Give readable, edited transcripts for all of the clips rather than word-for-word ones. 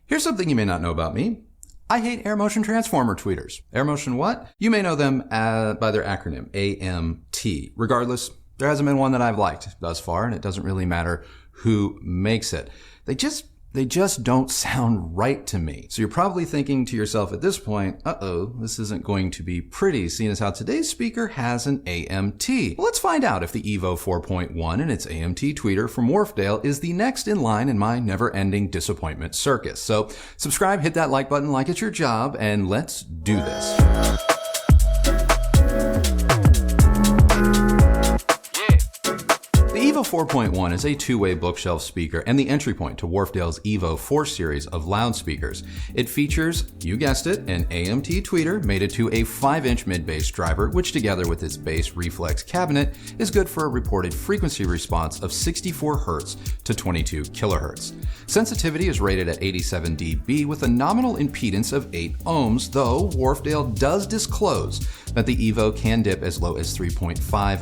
Here's something you may not know about me. I hate air motion transformer tweeters. Air motion what? You may know them by their acronym, AMT. Regardless, there hasn't been one that I've liked thus far, and it doesn't really matter who makes it. They just don't sound right to me. So you're probably thinking to yourself at this point, uh-oh, this isn't going to be pretty, seeing as how today's speaker has an AMT. Well, let's find out if the EVO 4.1 and its AMT tweeter from WHARFEDALE is the next in line in my never-ending disappointment circus. So subscribe, hit that like button like it's your job, and let's do this. The EVO 4.1 is a two-way bookshelf speaker and the entry point to WHARFEDALE's EVO 4 series of loudspeakers. It features, you guessed it, an AMT tweeter mated to a 5-inch mid-bass driver, which together with its bass reflex cabinet is good for a reported frequency response of 64 Hz to 22 kHz. Sensitivity is rated at 87 dB with a nominal impedance of 8 ohms, though WHARFEDALE does disclose that the EVO can dip as low as 3.5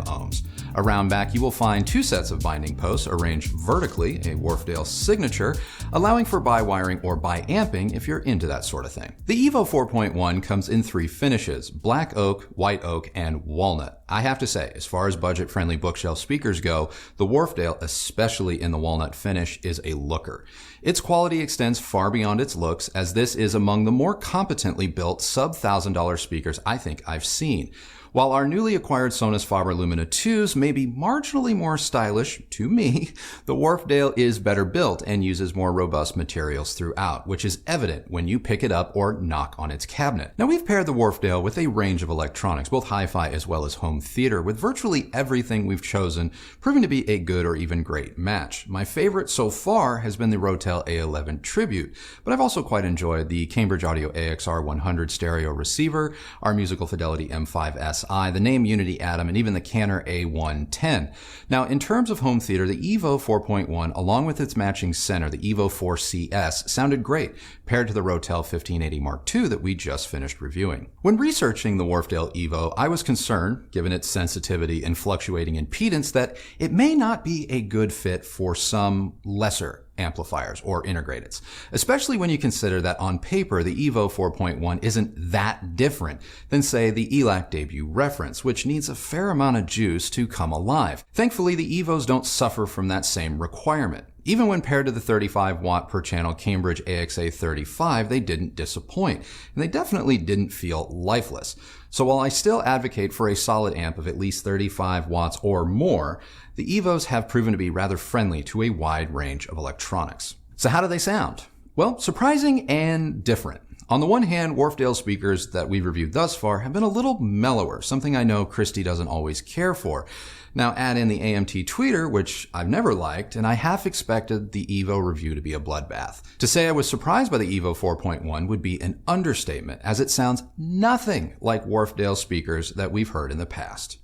ohms. Around back, you will find 2 sets of binding posts arranged vertically, a WHARFEDALE signature, allowing for bi-wiring or bi-amping if you're into that sort of thing. The EVO 4.1 comes in 3 finishes: black oak, white oak, and walnut. I have to say, as far as budget-friendly bookshelf speakers go, the WHARFEDALE, especially in the walnut finish, is a looker. Its quality extends far beyond its looks, as this is among the more competently built sub-$1,000 speakers I think I've seen. While our newly acquired SONUS FABER LUMINA 2s may be marginally more stylish, to me, the WHARFEDALE is better built and uses more robust materials throughout, which is evident when you pick it up or knock on its cabinet. Now, we've paired the WHARFEDALE with a range of electronics, both hi-fi as well as home theater, with virtually everything we've chosen proving to be a good or even great match. My favorite so far has been the Rotel A11 Tribute, but I've also quite enjoyed the Cambridge Audio AXR 100 stereo receiver, our Musical Fidelity M5S, the Name Unity Atom, and even the Canor A1.10. Now, in terms of home theater, the EVO 4.1, along with its matching center, the EVO 4 CS, sounded great paired to the Rotel 1580 Mark II that we just finished reviewing. When researching the WHARFEDALE EVO, I was concerned, given its sensitivity and fluctuating impedance, that it may not be a good fit for some lesser amplifiers or integrateds, especially when you consider that on paper the EVO 4.1 isn't that different than, say, the ELAC debut reference, which needs a fair amount of juice to come alive. Thankfully, the EVOs don't suffer from that same requirement. Even when paired to the 35 watt per channel Cambridge AXA 35, they didn't disappoint, and they definitely didn't feel lifeless. So while I still advocate for a solid amp of at least 35 watts or more, the EVOs have proven to be rather friendly to a wide range of electronics. So how do they sound? Well, surprising and different. On the one hand, WHARFEDALE speakers that we've reviewed thus far have been a little mellower, something I know Christy doesn't always care for. Now add in the AMT tweeter, which I've never liked, and I half expected the EVO review to be a bloodbath. To say I was surprised by the EVO 4.1 would be an understatement, as it sounds nothing like WHARFEDALE speakers that we've heard in the past.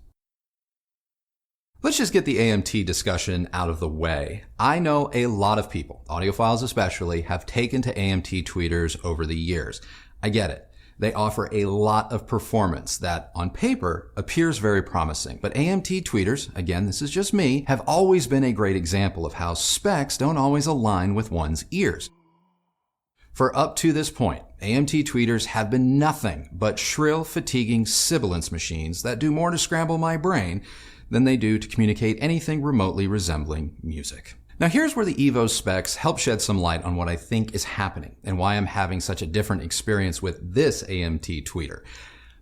Let's just get the AMT discussion out of the way. I know a lot of people, audiophiles especially, have taken to AMT tweeters over the years. I get it. They offer a lot of performance that, on paper, appears very promising. But AMT tweeters, again, this is just me, have always been a great example of how specs don't always align with one's ears. For up to this point, AMT tweeters have been nothing but shrill, fatiguing sibilance machines that do more to scramble my brain than they do to communicate anything remotely resembling music. Now here's where the EVO specs help shed some light on what I think is happening and why I'm having such a different experience with this AMT tweeter.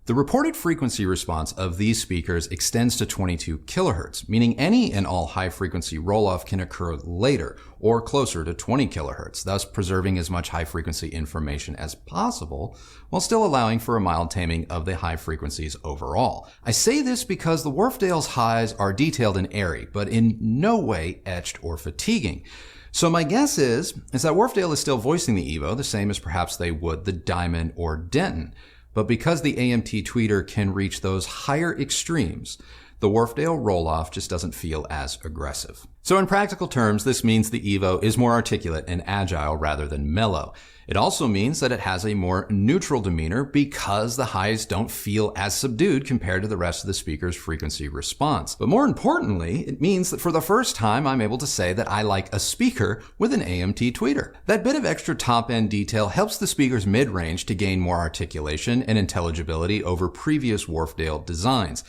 The reported frequency response of these speakers extends to 22 kHz, meaning any and all high-frequency roll-off can occur later or closer to 20 kHz, thus preserving as much high-frequency information as possible while still allowing for a mild taming of the high frequencies overall. I say this because the WHARFEDALE's highs are detailed and airy, but in no way etched or fatiguing. So my guess is that WHARFEDALE is still voicing the EVO the same as perhaps they would the Diamond or Denton. But because the AMT tweeter can reach those higher extremes, The WHARFEDALE roll-off just doesn't feel as aggressive. So in practical terms, this means the EVO is more articulate and agile rather than mellow. It also means that it has a more neutral demeanor because the highs don't feel as subdued compared to the rest of the speaker's frequency response. But more importantly, it means that for the first time, I'm able to say that I like a speaker with an AMT tweeter. That bit of extra top-end detail helps the speaker's mid-range to gain more articulation and intelligibility over previous WHARFEDALE designs.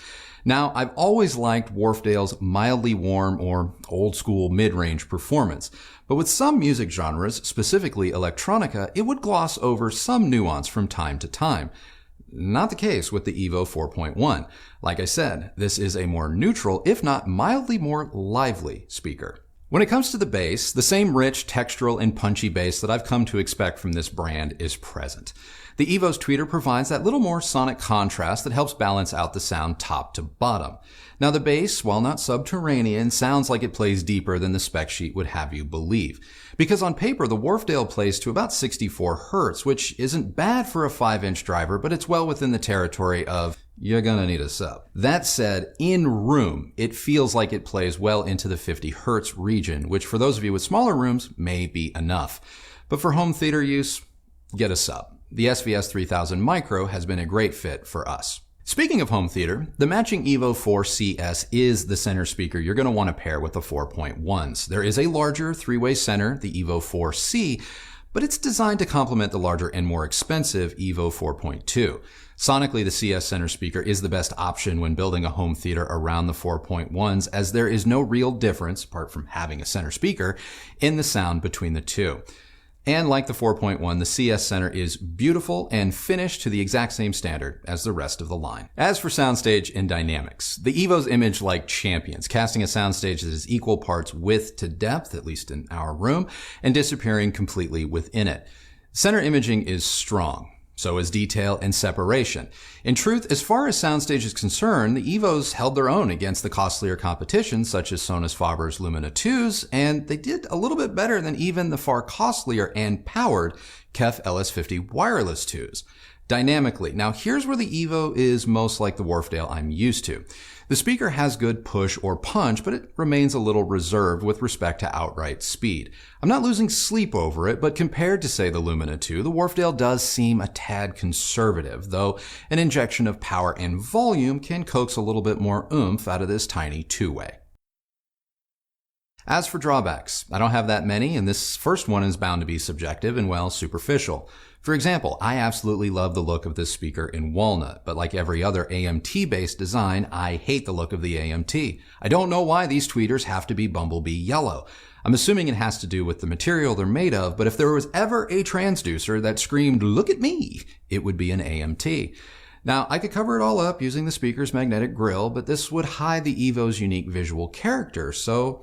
Now, I've always liked WHARFEDALE's mildly warm or old-school mid-range performance, but with some music genres, specifically electronica, it would gloss over some nuance from time to time. Not the case with the EVO 4.1. Like I said, this is a more neutral, if not mildly more lively speaker. When it comes to the bass, the same rich, textural, and punchy bass that I've come to expect from this brand is present. The EVO's tweeter provides that little more sonic contrast that helps balance out the sound top to bottom. Now the bass, while not subterranean, sounds like it plays deeper than the spec sheet would have you believe. Because on paper, the WHARFEDALE plays to about 64 Hz, which isn't bad for a 5-inch driver, but it's well within the territory of you're gonna need a sub. That said, in room, it feels like it plays well into the 50 Hz region, which for those of you with smaller rooms may be enough. But for home theater use, get a sub. The SVS 3000 Micro has been a great fit for us. Speaking of home theater, the matching EVO 4 CS is the center speaker you're going to want to pair with the 4.1s. There is a larger 3-way center, the EVO 4C, but it's designed to complement the larger and more expensive EVO 4.2. Sonically, the CS center speaker is the best option when building a home theater around the 4.1s, as there is no real difference, apart from having a center speaker, in the sound between the two. And like the 4.1, the CS Center is beautiful and finished to the exact same standard as the rest of the line. As for soundstage and dynamics, the EVOs image like champions, casting a soundstage that is equal parts width to depth, at least in our room, and disappearing completely within it. Center imaging is strong. So is detail and separation. In truth, as far as soundstage is concerned, the EVOs held their own against the costlier competition such as SONUS FABER's LUMINA 2s, and they did a little bit better than even the far costlier and powered KEF LS50 wireless 2s. Dynamically, now here's where the EVO is most like the WHARFEDALE I'm used to. The speaker has good push or punch, but it remains a little reserved with respect to outright speed. I'm not losing sleep over it, but compared to, say, the LUMINA 2, the WHARFEDALE does seem a tad conservative, though an injection of power and volume can coax a little bit more oomph out of this tiny 2-way. As for drawbacks, I don't have that many, and this first one is bound to be subjective and, well, superficial. For example, I absolutely love the look of this speaker in walnut, but like every other AMT-based design, I hate the look of the AMT. I don't know why these tweeters have to be bumblebee yellow. I'm assuming it has to do with the material they're made of, but if there was ever a transducer that screamed, "Look at me," it would be an AMT. Now, I could cover it all up using the speaker's magnetic grille, but this would hide the EVO's unique visual character, so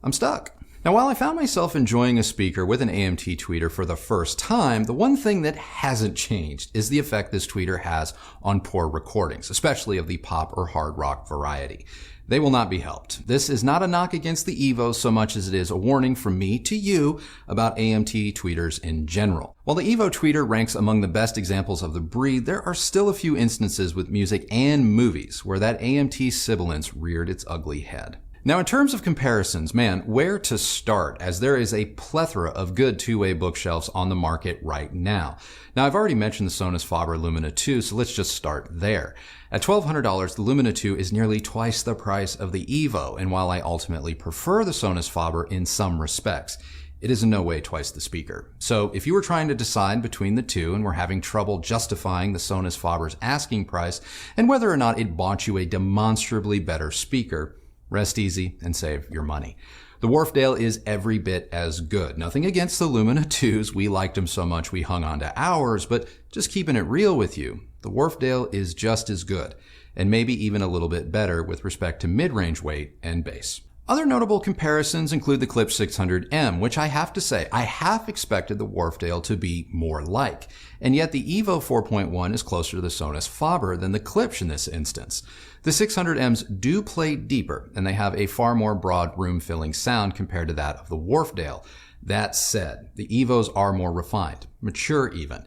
I'm stuck. Now, while I found myself enjoying a speaker with an AMT tweeter for the first time, the one thing that hasn't changed is the effect this tweeter has on poor recordings, especially of the pop or hard rock variety. They will not be helped. This is not a knock against the EVO so much as it is a warning from me to you about AMT tweeters in general. While the EVO tweeter ranks among the best examples of the breed, there are still a few instances with music and movies where that AMT sibilance reared its ugly head. Now, in terms of comparisons, man, where to start, as there is a plethora of good two-way bookshelves on the market right now. Now, I've already mentioned the SONUS FABER LUMINA 2, so let's just start there. At $1,200, the LUMINA 2 is nearly twice the price of the EVO, and while I ultimately prefer the SONUS FABER in some respects, it is in no way twice the speaker. So if you were trying to decide between the two and were having trouble justifying the SONUS FABER's asking price and whether or not it bought you a demonstrably better speaker, rest easy and save your money. The WHARFEDALE is every bit as good. Nothing against the LUMINA 2s. We liked them so much we hung on to ours, but just keeping it real with you, the WHARFEDALE is just as good, and maybe even a little bit better with respect to mid-range weight and bass. Other notable comparisons include the KLIPSCH 600M, which I have to say, I half expected the WHARFEDALE to be more like. And yet the EVO 4.1 is closer to the SONUS FABER than the KLIPSCH in this instance. The 600Ms do play deeper, and they have a far more broad room-filling sound compared to that of the WHARFEDALE. That said, the EVOs are more refined, mature even.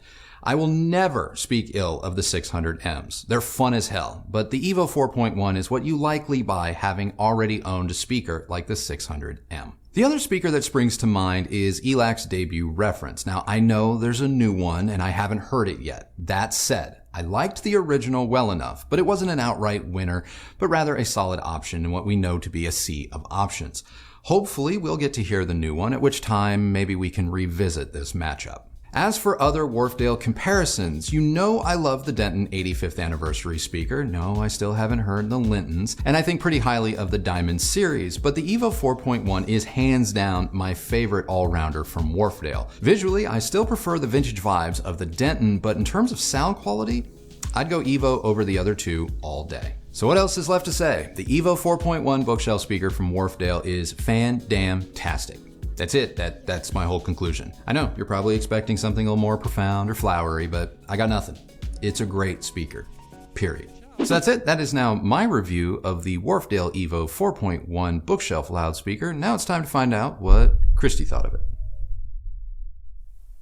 I will never speak ill of the 600Ms. They're fun as hell, but the EVO 4.1 is what you likely buy having already owned a speaker like the 600M. The other speaker that springs to mind is ELAC's debut reference. Now, I know there's a new one and I haven't heard it yet. That said, I liked the original well enough, but it wasn't an outright winner, but rather a solid option in what we know to be a sea of options. Hopefully, we'll get to hear the new one, at which time maybe we can revisit this matchup. As for other Wharfedale comparisons, you know I love the Denton 85th anniversary speaker. No, I still haven't heard the Lintons, and I think pretty highly of the Diamond series, but the EVO 4.1 is hands down my favorite all-rounder from Wharfedale. Visually, I still prefer the vintage vibes of the Denton, but in terms of sound quality, I'd go EVO over the other two all day. So what else is left to say? The EVO 4.1 bookshelf speaker from Wharfedale is fan-damn-tastic. That's it. That's my whole conclusion. I know you're probably expecting something a little more profound or flowery, but I got nothing. It's a great speaker. Period. So that's it. That is now my review of the Wharfedale EVO 4.1 bookshelf loudspeaker. Now it's time to find out what Christy thought of it.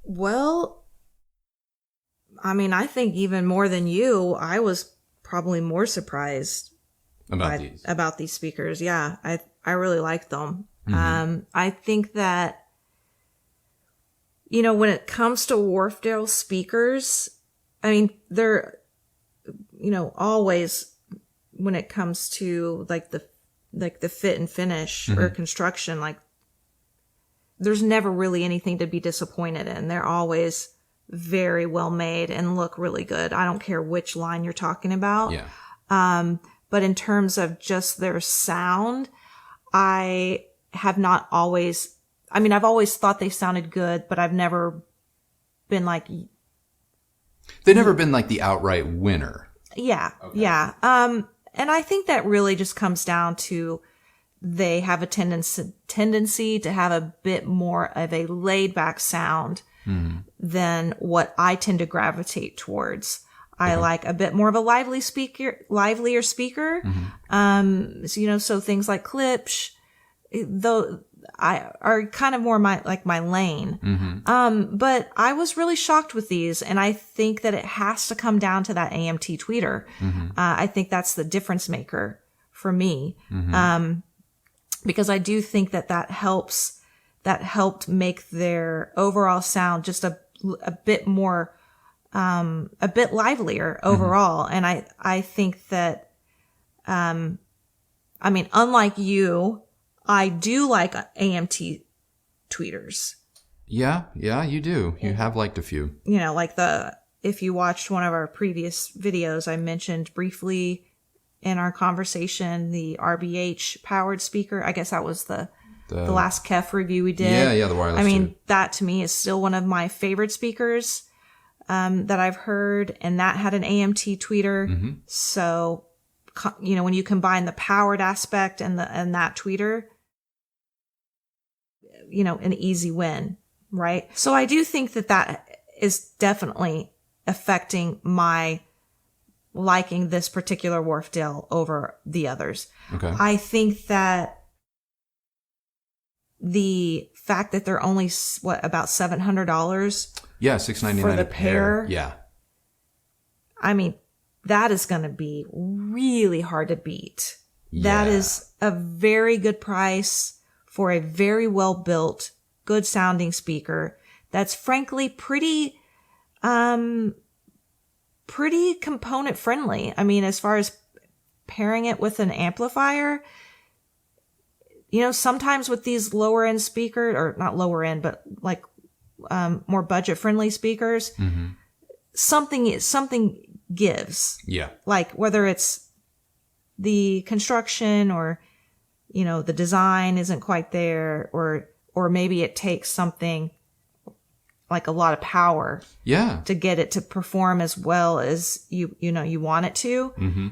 Well, I mean, I think even more than you, I was probably more surprised about these speakers. Yeah, I really like them. Mm-hmm. I think that, you know, when it comes to Wharfedale speakers, I mean, they're, you know, always when it comes to like the fit and finish or construction, like there's never really anything to be disappointed in. They're always very well made and look really good. I don't care which line you're talking about. Yeah. But in terms of just their sound, I have not always, I mean, I've always thought they sounded good, but I've never been like... They've never been like the outright winner. Yeah, okay. Yeah. And I think that really just comes down to they have a tendency to have a bit more of a laid back sound than what I tend to gravitate towards. I like a bit more of a livelier speaker. So, you know, so things like KLIPSCH, though are kind of more my lane. But I was really shocked with these, and I think that it has to come down to that AMT tweeter. I think that's the difference maker for me. Because I do think that helped make their overall sound just a bit more, a bit livelier overall. And I think that, I mean, unlike you, I do like AMT tweeters. Yeah, you do. You have liked a few. You know, like if you watched one of our previous videos, I mentioned briefly in our conversation the RBH powered speaker. I guess that was the last KEF review we did. Yeah, the wireless. I mean, that to me is still one of my favorite speakers that I've heard, and that had an AMT tweeter. So, you know, when you combine the powered aspect and that tweeter, you know, an easy win, right? So I do think that is definitely affecting my liking this particular Wharfedale over the others. Okay. I think that the fact that they're only about $700. Yeah, $699 for the pair. Yeah. I mean, that is going to be really hard to beat. Yeah. That is a very good price for a very well built, good sounding speaker. That's frankly pretty component friendly. I mean, as far as pairing it with an amplifier, you know, sometimes with these lower end speakers, or not lower end, but like more budget friendly speakers, something gives. Yeah. Like whether it's the construction or, you know, the design isn't quite there, or maybe it takes something like a lot of power to get it to perform as well as you want it to,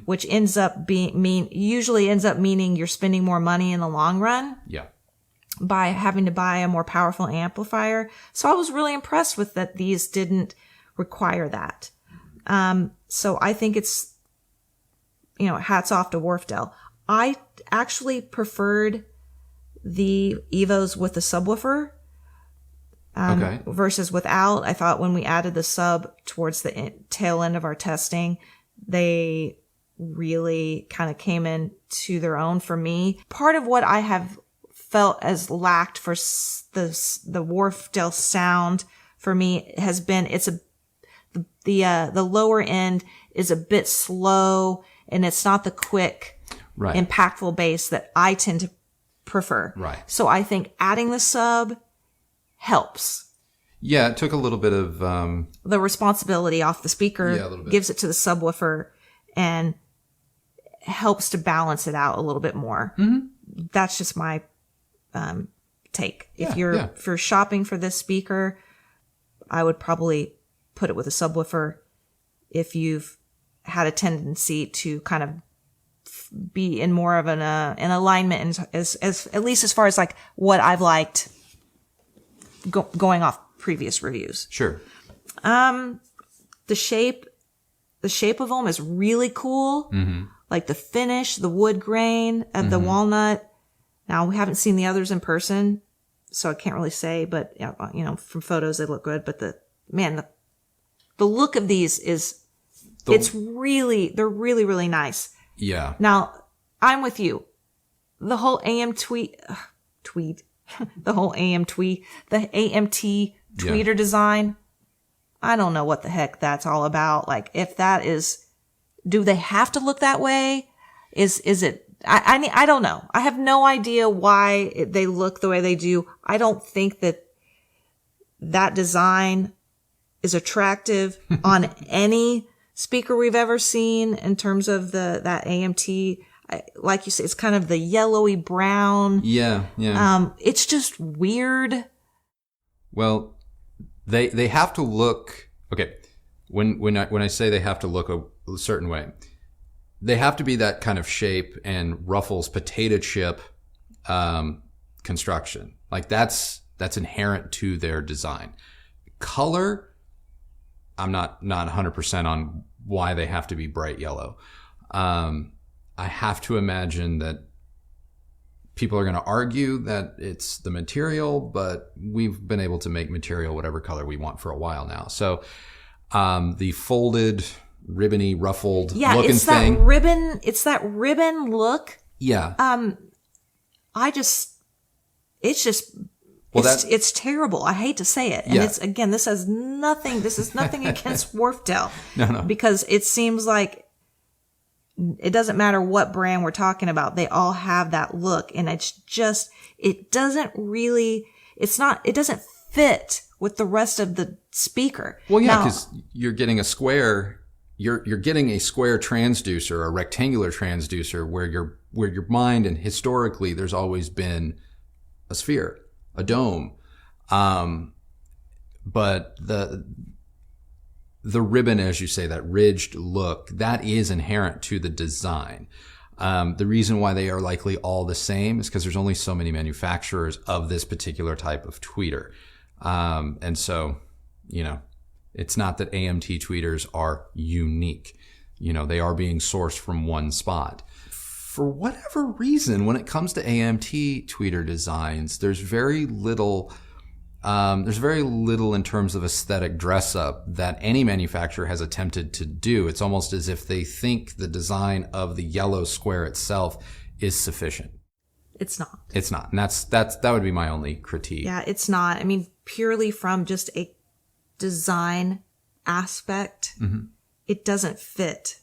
which ends up usually ends up meaning you're spending more money in the long run. Yeah. By having to buy a more powerful amplifier. So I was really impressed with that these didn't require that. So I think it's, you know, hats off to Wharfedale. I actually preferred the EVOs with the subwoofer. versus without. I thought when we added the sub towards the tail end of our testing, they really kind of came in to their own for me. Part of what I have felt as lacked for the Wharfedale sound for me has been the lower end is a bit slow, and it's not the quick, impactful bass that I tend to prefer. Right. So I think adding the sub helps. Yeah, it took a little bit of the responsibility off the speaker, gives it to the subwoofer, and helps to balance it out a little bit more. Mm-hmm. That's just my take. If you're shopping for this speaker, I would probably put it with a subwoofer. If you've had a tendency to kind of be in more of an alignment, and as at least as far as like what I've liked going off previous reviews. Sure. The shape of them is really cool. Mm-hmm. Like the finish, the wood grain of the walnut. Now we haven't seen the others in person, so I can't really say, but you know, from photos they look good. But the look of these they're really, really nice. Yeah. Now I'm with you. The whole the AMT tweeter design. I don't know what the heck that's all about. Like, if that is, do they have to look that way? Is it, I don't know. I have no idea why they look the way they do. I don't think that design is attractive on any speaker we've ever seen in terms of that AMT. Like you say, it's kind of the yellowy brown. Yeah. It's just weird. Well, they have to look, okay. When I say they have to look a certain way, they have to be that kind of shape and ruffles potato chip construction. Like that's inherent to their design. Color, I'm not 100% on why they have to be bright yellow. I have to imagine that people are going to argue that it's the material, but we've been able to make material whatever color we want for a while now. So the folded, ribbony, ruffled looking thing. It's that ribbon look. Yeah. It's terrible. I hate to say it. And this is nothing against Wharfedale. No. Because it seems like it doesn't matter what brand we're talking about. They all have that look. And it doesn't fit with the rest of the speaker. Well, yeah, because you're getting a square, you're getting a square transducer, a rectangular transducer where your mind, and historically there's always been a sphere, a dome. But the ribbon, as you say, that ridged look, that is inherent to the design. The reason why they are likely all the same is because there's only so many manufacturers of this particular type of tweeter. And so, it's not that AMT tweeters are unique. They are being sourced from one spot. For whatever reason, when it comes to AMT tweeter designs, there's very little in terms of aesthetic dress up that any manufacturer has attempted to do. It's almost as if they think the design of the yellow square itself is sufficient. It's not. And that would be my only critique. Yeah, it's not. I mean, purely from just a design aspect, it doesn't fit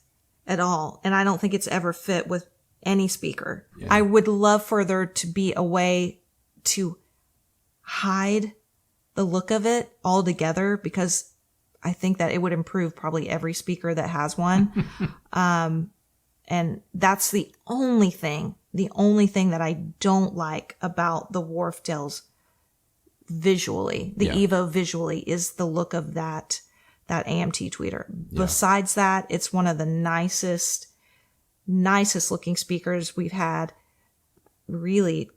at all. And I don't think it's ever fit with any speaker. Yeah. I would love for there to be a way to hide the look of it altogether, because I think that it would improve probably every speaker that has one. And that's the only thing that I don't like about the Wharfedales visually, the EVO visually, is the look of that AMT tweeter. Yeah. Besides that, it's one of the nicest looking speakers we've had, really.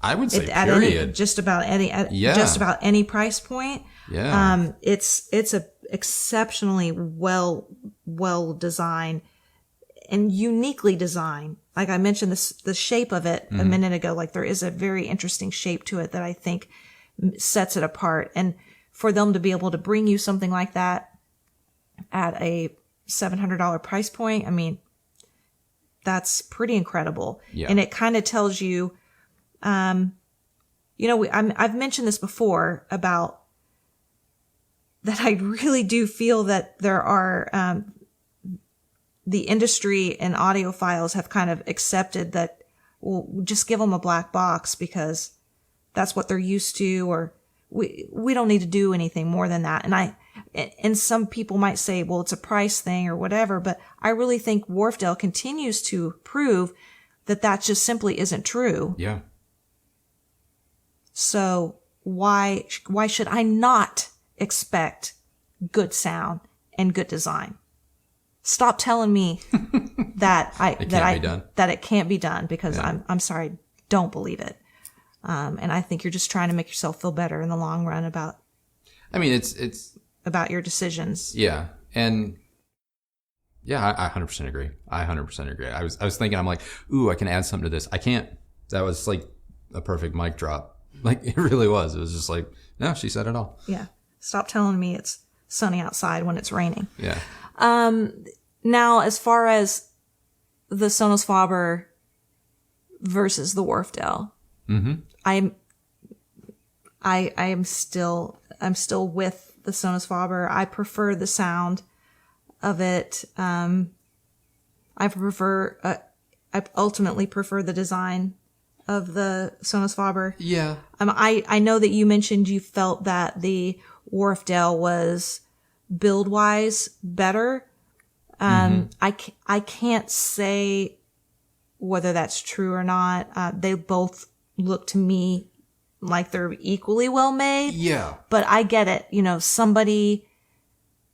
I would say at just about any price point. Yeah. It's a exceptionally well designed and uniquely designed. Like I mentioned, the shape of it a minute ago, like there is a very interesting shape to it that I think sets it apart. And for them to be able to bring you something like that at a $700 price point, I mean, that's pretty incredible. Yeah. And it kind of tells you, I've mentioned this before about that I really do feel that there are, the industry and audiophiles have kind of accepted that we'll just give them a black box because that's what they're used to, or we don't need to do anything more than that. And some people might say, well, it's a price thing or whatever, but I really think Wharfedale continues to prove that that just simply isn't true. Yeah. So why should I not expect good sound and good design? Stop telling me that it can't be done, because I'm sorry, don't believe it. And I think you're just trying to make yourself feel better in the long run about. I mean, it's about your decisions. Yeah, and yeah, I 100% agree. I 100% agree. I was thinking, I'm like, ooh, I can add something to this. I can't. That was like a perfect mic drop. Like, it really was. It was just like, no, she said it all. Yeah. Stop telling me it's sunny outside when it's raining. Yeah. Now, as far as the SONUS FABER versus the Wharfedale, I'm still with the SONUS FABER. I prefer the sound of it. I ultimately prefer the design of the SONUS FABER. Yeah. I know that you mentioned you felt that the Wharfedale was build-wise better. I can't say whether that's true or not. They both look to me like they're equally well made. Yeah. But I get it. You know, somebody,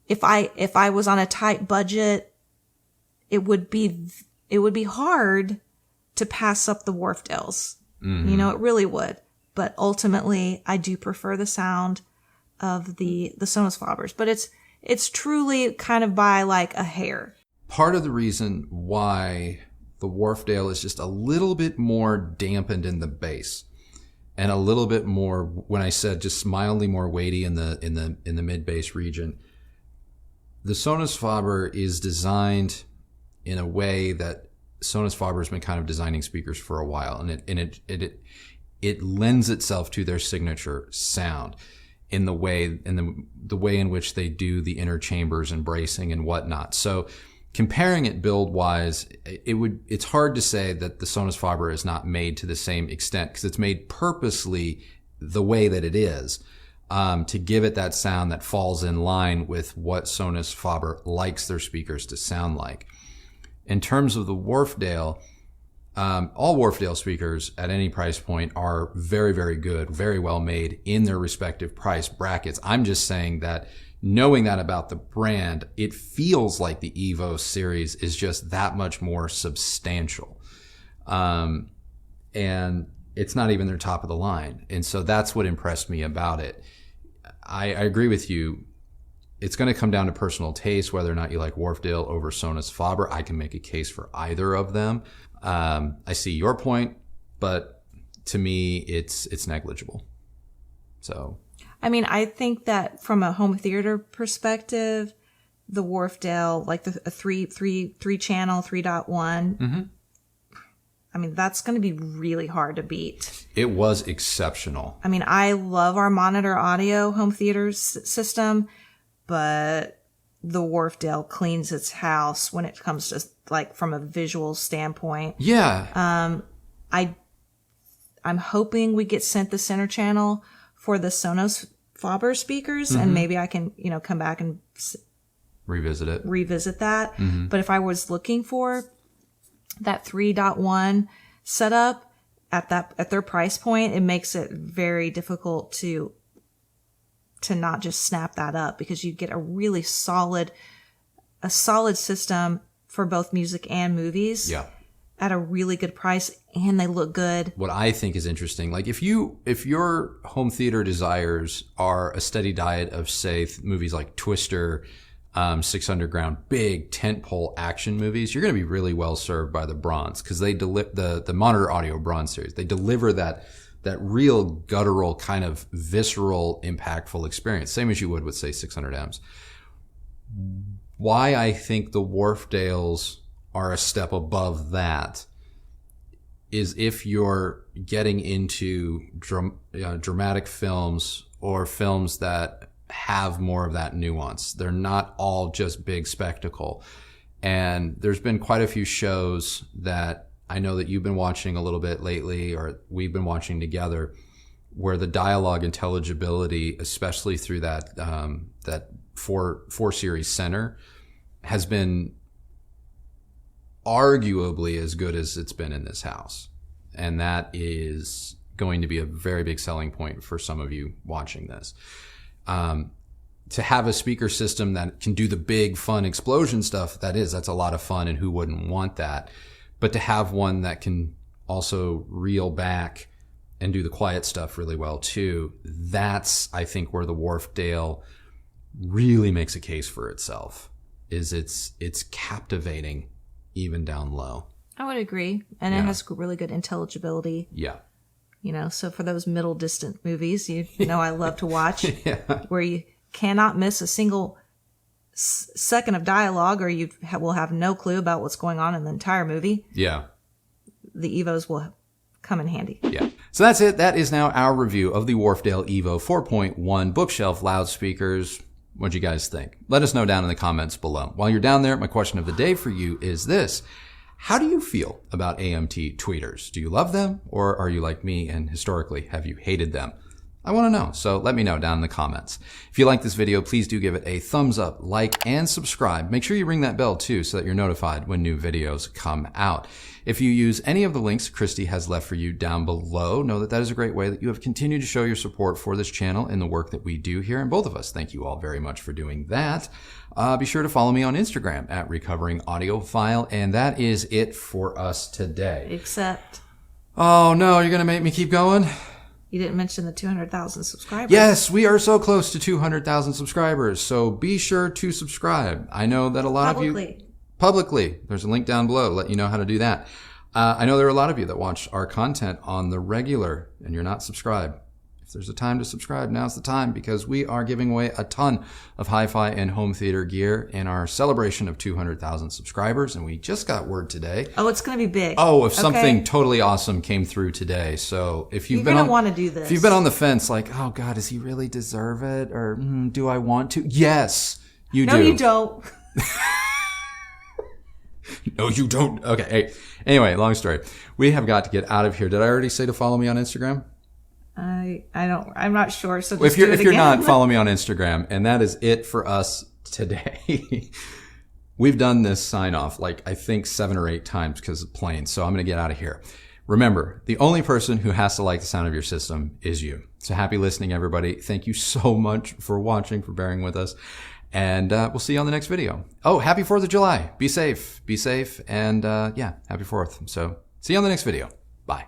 if I was on a tight budget, it would be hard to pass up the Wharfedales. You know, it really would. But ultimately, I do prefer the sound of the SONUS FABERs. But it's truly kind of by like a hair. Part of the reason why the Wharfedale is just a little bit more dampened in the bass, and a little bit more, when I said just mildly more weighty in the mid bass region, the SONUS FABER is designed in a way that SONUS FABER has been kind of designing speakers for a while, and it lends itself to their signature sound in the way in which they do the inner chambers and bracing and whatnot. So comparing it build wise, it's hard to say that the SONUS FABER is not made to the same extent, because it's made purposely the way that it is, to give it that sound that falls in line with what SONUS FABER likes their speakers to sound like. In terms of the Wharfedale, all Wharfedale speakers at any price point are very, very good, very well made in their respective price brackets. I'm just saying that, knowing that about the brand, it feels like the EVO series is just that much more substantial. And it's not even their top of the line. And so that's what impressed me about it. I agree with you. It's going to come down to personal taste, whether or not you like Wharfedale over SONUS FABER. I can make a case for either of them. I see your point, but to me, it's negligible. So, I mean, I think that from a home theater perspective, the Wharfedale, like the three channel 3.1, I mean, that's going to be really hard to beat. It was exceptional. I mean, I love our Monitor Audio home theater system, but the Wharfedale cleans its house when it comes to, like, from a visual standpoint. Yeah. I'm hoping we get sent the center channel for the SONUS FABER speakers, and maybe I can, come back and revisit that. But if I was looking for that 3.1 setup at their price point, it makes it very difficult to not just snap that up, because you get a really solid system for both music and movies. Yeah. At a really good price, and they look good. What I think is interesting, like if your home theater desires are a steady diet of, say, movies like Twister, Six Underground, big tentpole action movies, you're going to be really well served by the Bronze, because they deliver the Monitor Audio Bronze series. They deliver that real guttural kind of visceral, impactful experience, same as you would with, say, 600Ms. Why I think the Wharfedales are a step above that is if you're getting into dramatic films or films that have more of that nuance. They're not all just big spectacle. And there's been quite a few shows that I know that you've been watching a little bit lately, or we've been watching together, where the dialogue intelligibility, especially through that that four series center, has been arguably as good as it's been in this house. And that is going to be a very big selling point for some of you watching this. To have a speaker system that can do the big fun explosion stuff, that's a lot of fun, and who wouldn't want that? But to have one that can also reel back and do the quiet stuff really well too, that's, I think, where the Wharfedale really makes a case for itself, is it's captivating even down low. I would agree. And it has really good intelligibility. Yeah. You know, so for those middle distant movies, you know, I love to watch where you cannot miss a single second of dialogue, or you will have no clue about what's going on in the entire movie. Yeah. The EVOs will come in handy. Yeah. So that's it. That is now our review of the WHARFEDALE EVO 4.1 bookshelf loudspeakers. What'd you guys think? Let us know down in the comments below. While you're down there, my question of the day for you is this. How do you feel about AMT tweeters? Do you love them, or are you like me and historically have you hated them? I want to know, so let me know down in the comments. If you like this video, please do give it a thumbs up, like, and subscribe. Make sure you ring that bell too so that you're notified when new videos come out. If you use any of the links Christy has left for you down below, know that that is a great way that you have continued to show your support for this channel and the work that we do here, and both of us, thank you all very much for doing that. Be sure to follow me on Instagram at Recovering Audiophile, and that is it for us today. Except... Oh no, you're going to make me keep going? You didn't mention the 200,000 subscribers. Yes, we are so close to 200,000 subscribers, so be sure to subscribe. I know that a lot of you... Publicly. There's a link down below to let you know how to do that. I know there are a lot of you that watch our content on the regular, and you're not subscribed. If there's a time to subscribe, now's the time, because we are giving away a ton of hi-fi and home theater gear in our celebration of 200,000 subscribers, and we just got word today. Oh, it's going to be big. Oh, if something totally awesome came through today. So if you're going to want to do this. If you've been on the fence, like, oh God, does he really deserve it? Or do I want to? Yes, you do. No, you don't. No, you don't. Okay. Hey. Anyway, long story. We have got to get out of here. Did I already say to follow me on Instagram? I'm not sure. So if you're not, follow me on Instagram. And that is it for us today. We've done this sign off like I think 7 or 8 times because of planes. So I'm going to get out of here. Remember, the only person who has to like the sound of your system is you. So happy listening, everybody. Thank you so much for watching, for bearing with us. And we'll see you on the next video. Oh, happy 4th of July. Be safe. Be safe. And yeah, happy 4th. So see you on the next video. Bye.